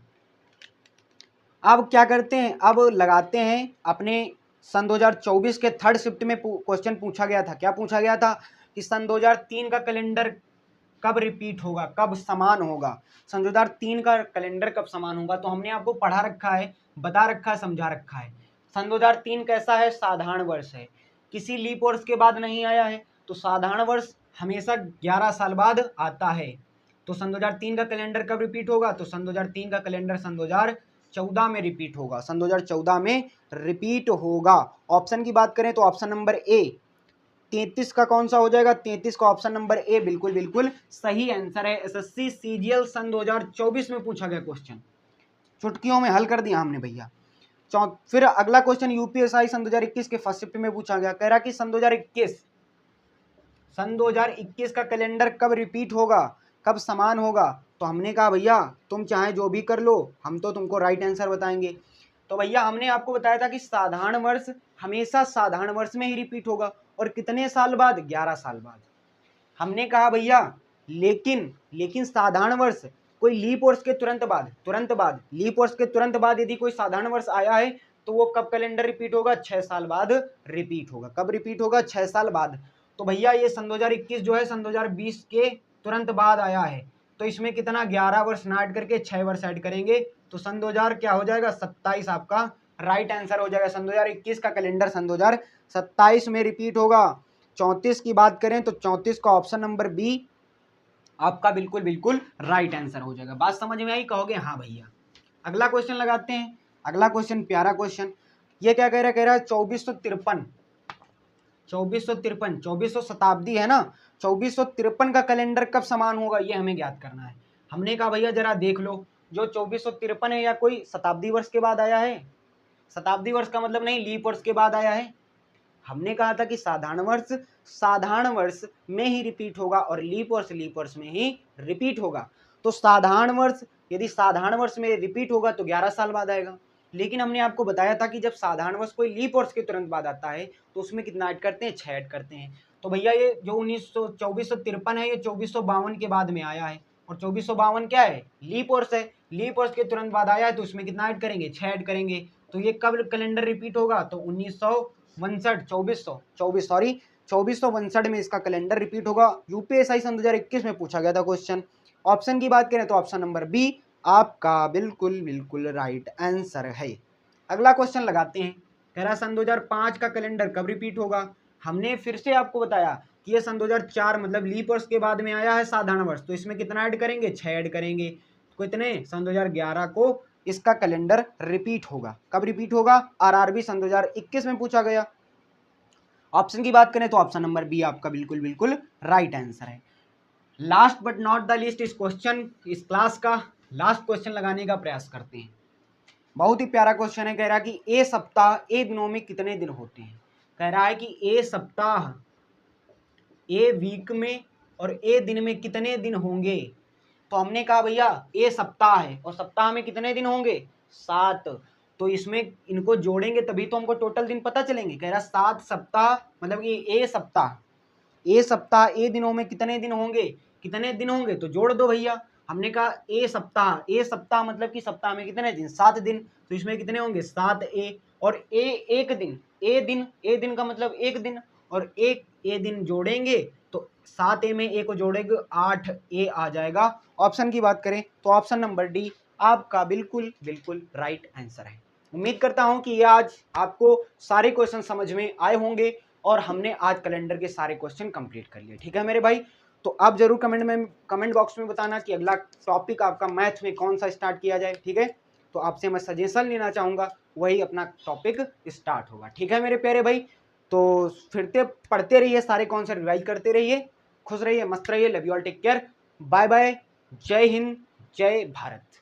अब क्या करते हैं, अब लगाते हैं अपने सन 2024 के थर्ड शिफ्ट में क्वेश्चन पूछा गया था। क्या पूछा गया था कि सन 2003 का कैलेंडर कब रिपीट होगा, कब समान होगा। सन 2003 का कैलेंडर कब समान होगा, तो हमने आपको पढ़ा रखा है, बता रखा है, समझा रखा है। सन 2003 कैसा है, साधारण वर्ष है, किसी लीप वर्ष के बाद नहीं आया है। तो साधारण वर्ष हमेशा 11 साल बाद आता है। तो सन 2003 का कैलेंडर कब रिपीट होगा, तो सन 2003 का कैलेंडर सन 2014 में रिपीट होगा, सन 2014 में रिपीट होगा। ऑप्शन की बात करें तो ऑप्शन नंबर ए 33 का कौन सा हो जाएगा, 33 का ऑप्शन नंबर ए बिल्कुल सही आंसर है। एसएससी सीजीएल सन 2024 में पूछा गया क्वेश्चन, चुटकियों में हल कर दिया हमने भैया। फिर अगला क्वेश्चन यूपीएसआई सन 2021 के फर्स्ट शिफ्ट में पूछा गया। कह रहा कि सन 2021 का कैलेंडर कब रिपीट होगा, कब समान होगा। तो हमने कहा भैया तुम चाहे जो भी कर लो, हम तो तुमको राइट आंसर बताएंगे। तो भैया हमने आपको बताया था कि साधारण वर्ष हमेशा साधारण वर्ष में ही रिपीट होगा, और कितने साल बाद, 11 साल बाद। हमने कहा भैया लेकिन साधारण वर्ष कोई लीप वर्ष के तुरंत बाद लीप वर्ष के तुरंत बाद यदि कोई साधारण वर्ष आया है तो वो कब कैलेंडर रिपीट होगा, 6 साल बाद रिपीट होगा। कब रिपीट होगा, 6 साल बाद। तो भैया ये सन 2021 जो है सन 2020 के तुरंत बाद आया है, तो इसमें कितना 11 वर्ष ना ऐड करके 6 वर्ष ऐड करेंगे तो सन 2000 क्या हो जाएगा, 27 आपका राइट आंसर हो जाएगा। सन 2021 का कैलेंडर सन 2027 में रिपीट होगा। 34 की बात करें तो 34 का ऑप्शन नंबर बी आपका बिल्कुल राइट आंसर हो जाएगा। बात समझ में आई, कहोगे हाँ भैया। अगला क्वेश्चन लगाते हैं, अगला क्वेश्चन प्यारा क्वेश्चन। ये क्या कह रहा है 2453, 2453 शताब्दी है ना, 2453 का कैलेंडर कब समान होगा ये हमें ज्ञात करना है। हमने कहा भैया जरा देख लो, जो 2453 है या कोई शताब्दी वर्ष के बाद आया है? शताब्दी वर्ष का मतलब नहीं लीप वर्ष के बाद आया है। हमने कहा था कि साधारण वर्ष में ही रिपीट होगा और लीप वर्ष में ही रिपीट होगा। तो साधारण वर्ष, यदि साधारण वर्ष में रिपीट होगा तो 11 साल बाद आएगा। लेकिन हमने आपको बताया था कि जब साधारण वर्ष कोई लीप वर्ष के तुरंत बाद आता है तो उसमें कितना ऐड करते हैं, 6 ऐड करते हैं। तो भैया ये जो 2453 है ये 2452 के बाद में आया है, और 2452 क्या है, लीप वर्ष है, लीप वर्ष के तुरंत बाद आया है, तो उसमें कितना ऐड करेंगे, 6 ऐड करेंगे। तो ये कब कैलेंडर रिपीट होगा, तो 2462 में इसका कैलेंडर रिपीट होगा। यूपीएससी सन 2021 में पूछा गया था क्वेश्चन। ऑप्शन की बात करें तो ऑप्शन नंबर बी आपका बिल्कुल राइट आंसर है। अगला क्वेश्चन लगाते हैं, कह रहा सन 2005 का कैलेंडर कब रिपीट होगा। हमने फिर से आपको बताया कि ये सन 2004 मतलब लीप वर्ष के बाद में आया है साधारण वर्ष, तो इसमें कितना ऐड करेंगे, 6 ऐड करेंगे। कितने, सन 2011 को इसका कैलेंडर रिपीट होगा। कब रिपीट होगा, आरआरबी सन 2021 में पूछा गया। ऑप्शन की बात करें तो ऑप्शन नंबर बी आपका बिल्कुल राइट आंसर है। Last but not the least, इस क्वेश्चन, इस क्लास का लास्ट क्वेश्चन लगाने का प्रयास करते हैं। बहुत ही प्यारा क्वेश्चन है, कह रहा है कि ए सप्ताह ए दिनों में कितने दिन होते हैं। कह रहा है कि ए सप्ताह ए वीक में और ए दिन में कितने दिन होंगे। तो हमने कहा भैया ए सप्ताह है और सप्ताह में कितने दिन होंगे, 7। तो इसमें इनको जोड़ेंगे तभी तो हमको टोटल दिन पता चलेंगे। कह रहा 7 सप्ताह मतलब ये ए सप्ताह ए दिनों में कितने दिन होंगे, तो जोड़ दो भैया। हमने कहा ए सप्ताह मतलब कि सप्ताह में कितने दिन, 7 दिन, तो इसमें कितने होंगे, 7 ए। और एक दिन, ए दिन का मतलब एक दिन, और एक ए दिन जोड़ेंगे तो 7 ए में ए को जोड़ेंगे 8 ए आ जाएगा। ऑप्शन की बात करें तो ऑप्शन नंबर डी आपका बिल्कुल राइट आंसर है। उम्मीद करता हूं कि ये आज आपको सारे क्वेश्चन समझ में आए होंगे और हमने आज कैलेंडर के सारे क्वेश्चन कंप्लीट कर लिए। ठीक है मेरे भाई, तो आप जरूर कमेंट बॉक्स में बताना कि अगला टॉपिक आपका मैथ में कौन सा स्टार्ट किया जाए। ठीक है, तो आपसे मैं सजेशन लेना चाहूँगा, वही अपना टॉपिक स्टार्ट होगा। ठीक है मेरे प्यारे भाई, तो फिरते पढ़ते रहिए, सारे कॉन्सेप्ट रिवाइज करते रहिए, खुश रहिए, मस्त रहिए। Love you all, take care, bye bye, जय हिंद, जय भारत।